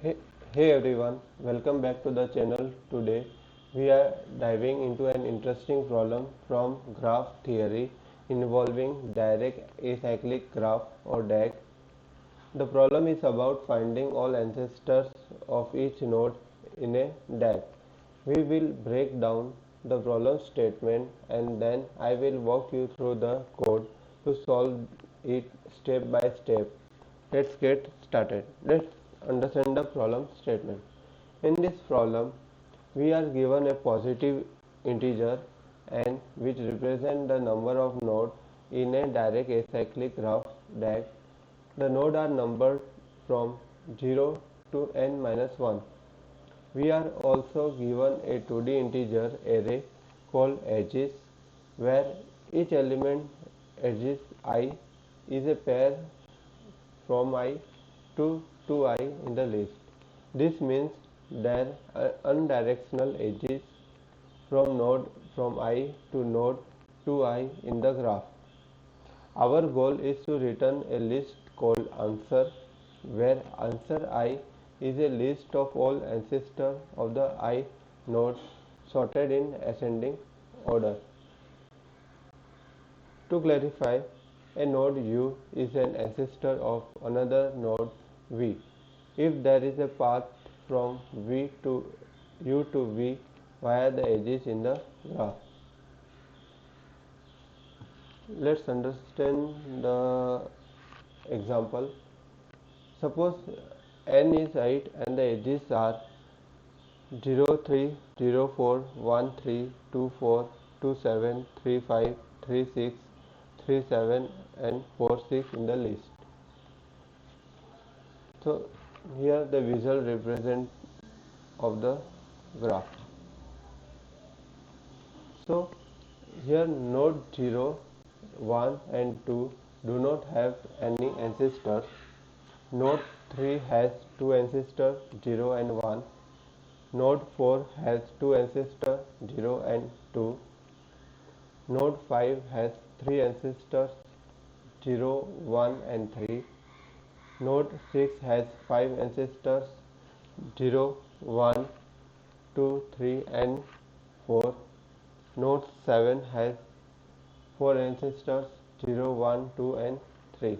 Hey, hey everyone, welcome back to the channel. Today we are diving into an interesting problem from graph theory involving direct acyclic graph or DAG. The problem is about finding all ancestors of each node in a DAG. We will break down the problem statement and then I will walk you through the code to solve it step by step. Let's get started. Let's understand the problem statement. In this problem, we are given a positive integer n which represents the number of nodes in a direct acyclic graph DAG. The nodes are numbered from 0 to n minus 1. We are also given a 2D integer array called edges where each element edges I is a pair from I to 2I in the list. This means there are unidirectional edges from I to node 2I in the graph. Our goal is to return a list called answer where answer I is a list of all ancestors of the I nodes sorted in ascending order. To clarify, a node U is an ancestor of another node V if there is a path from V to U to V via the edges in the graph. Let's understand the example. Suppose n is 8 and the edges are 0, 3, 0, 4, 1, 3, 2, 4, 2, 7, 3, 5, 3, 6, 3, 7 and 4, 6 in the list. So here the visual represent of the graph. So here node 0, 1 and 2 do not have any ancestors. Node 3 has two ancestors 0 and 1. Node 4 has two ancestors 0 and 2. Node 5 has three ancestors 0, 1 and 3. Node 6 has 5 ancestors 0, 1, 2, 3 and 4. Node 7 has 4 ancestors 0, 1, 2 and 3.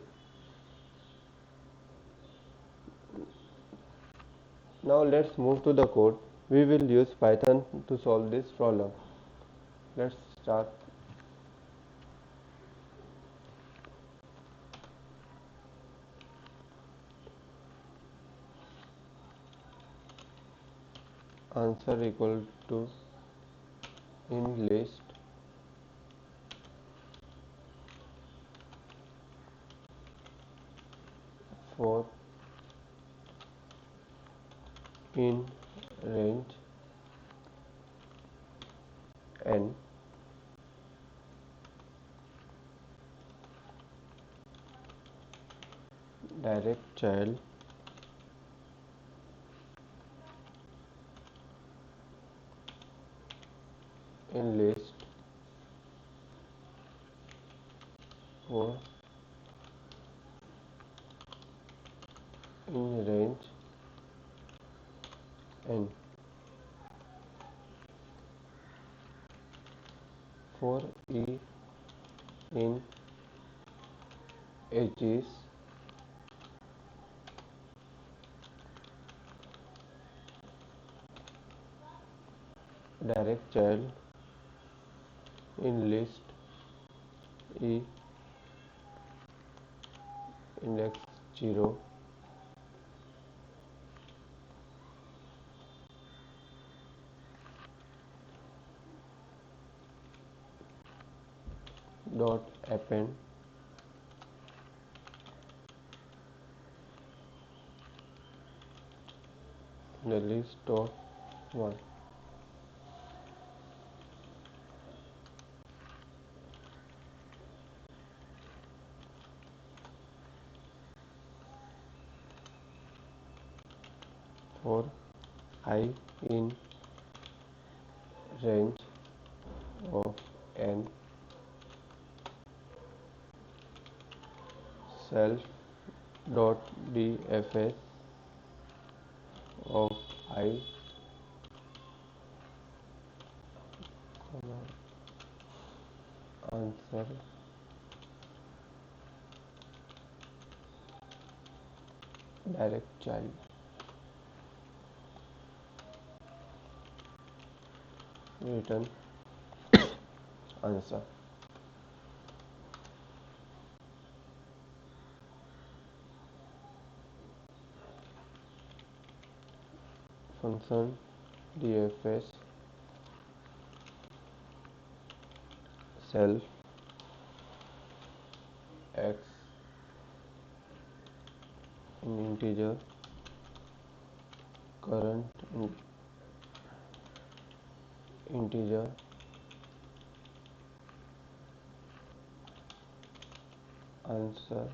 Now let's move to the code. We will use Python to solve this problem. Let's start. Answer equal to in list for in range n direct child in list for in range n for e in edges direct child in list e index 0 dot append the list of 1. For I in range of n self dot dfs I, comma, answer direct child. Return answer. Function dfs self x in integer current integer answer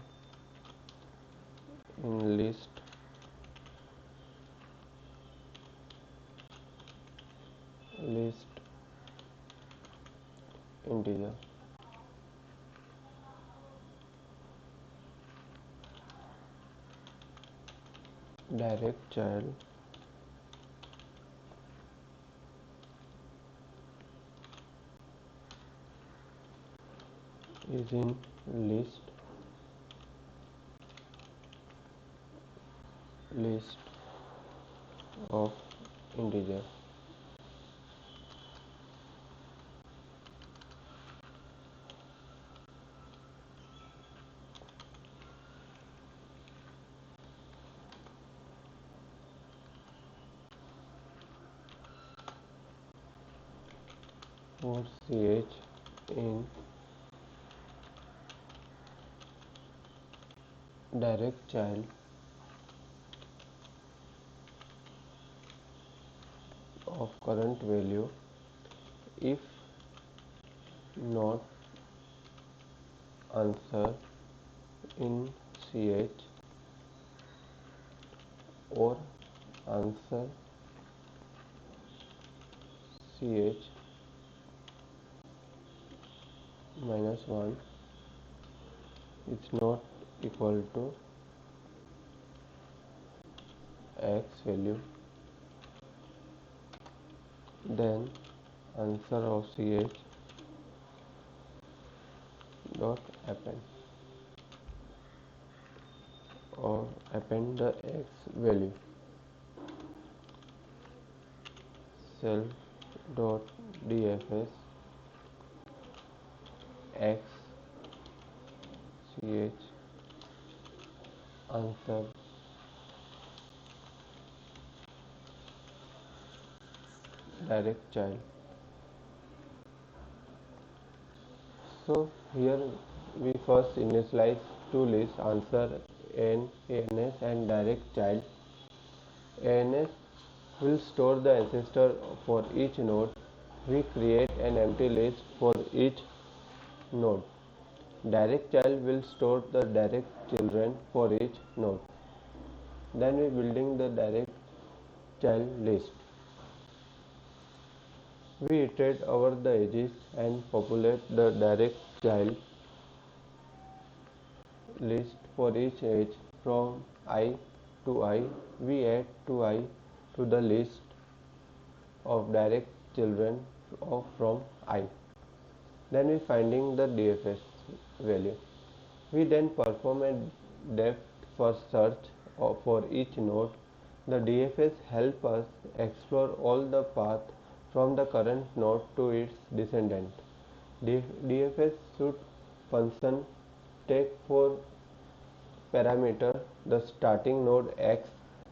in list integer. Direct child is in list of integer. For ch in direct child of current value if not answer in ch or answer ch minus 1 is not equal to x value, then answer of ch dot append or append the x value. Self dot dfs x ch answer direct child. So here we first initialize two lists, answer and ans and direct child. Ans will store the ancestor for each node. We create an empty list for each node. Direct child will store the direct children for each node. Then we building the direct child list. We iterate over the edges and populate the direct child list for each edge from I to I. We add 2i to the list of direct children from I. Then we finding the DFS value. We then perform a depth first search for each node. The DFS help us explore all the path from the current node to its descendant. DFS should function take for parameter the starting node x,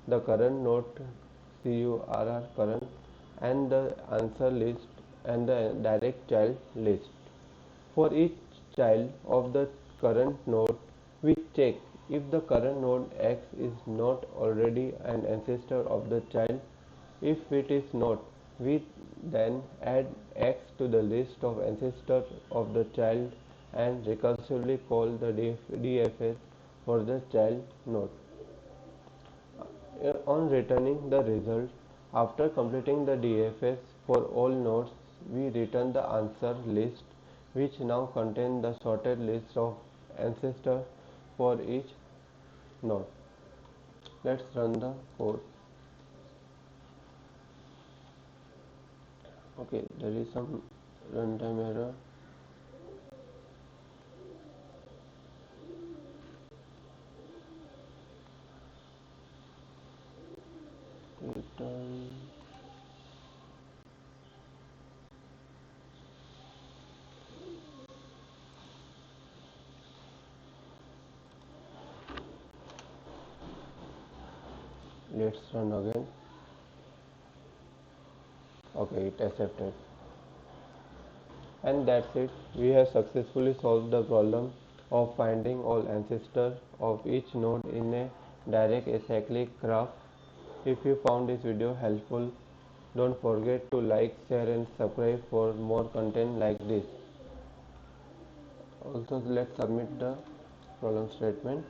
the current node curr current, and the answer list and the direct child list. For each child of the current node, we check if the current node x is not already an ancestor of the child. If it is not, we then add x to the list of ancestors of the child and recursively call the DFS for the child node. On returning the result, after completing the DFS for all nodes, we return the answer list, which now contains the sorted list of ancestors for each node. Let's run the code. Okay, there is some runtime error. Return. Let's run again. Okay, it accepted. And that's it. We have successfully solved the problem of finding all ancestors of each node in a direct acyclic graph. If you found this video helpful, don't forget to like, share and subscribe for more content like this. Also, let's submit the problem statement.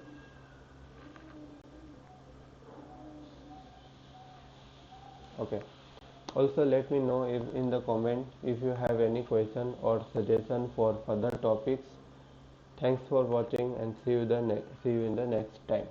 Okay. Also, let me know if in the comment if you have any question or suggestion for further topics. Thanks for watching and see you in the next time.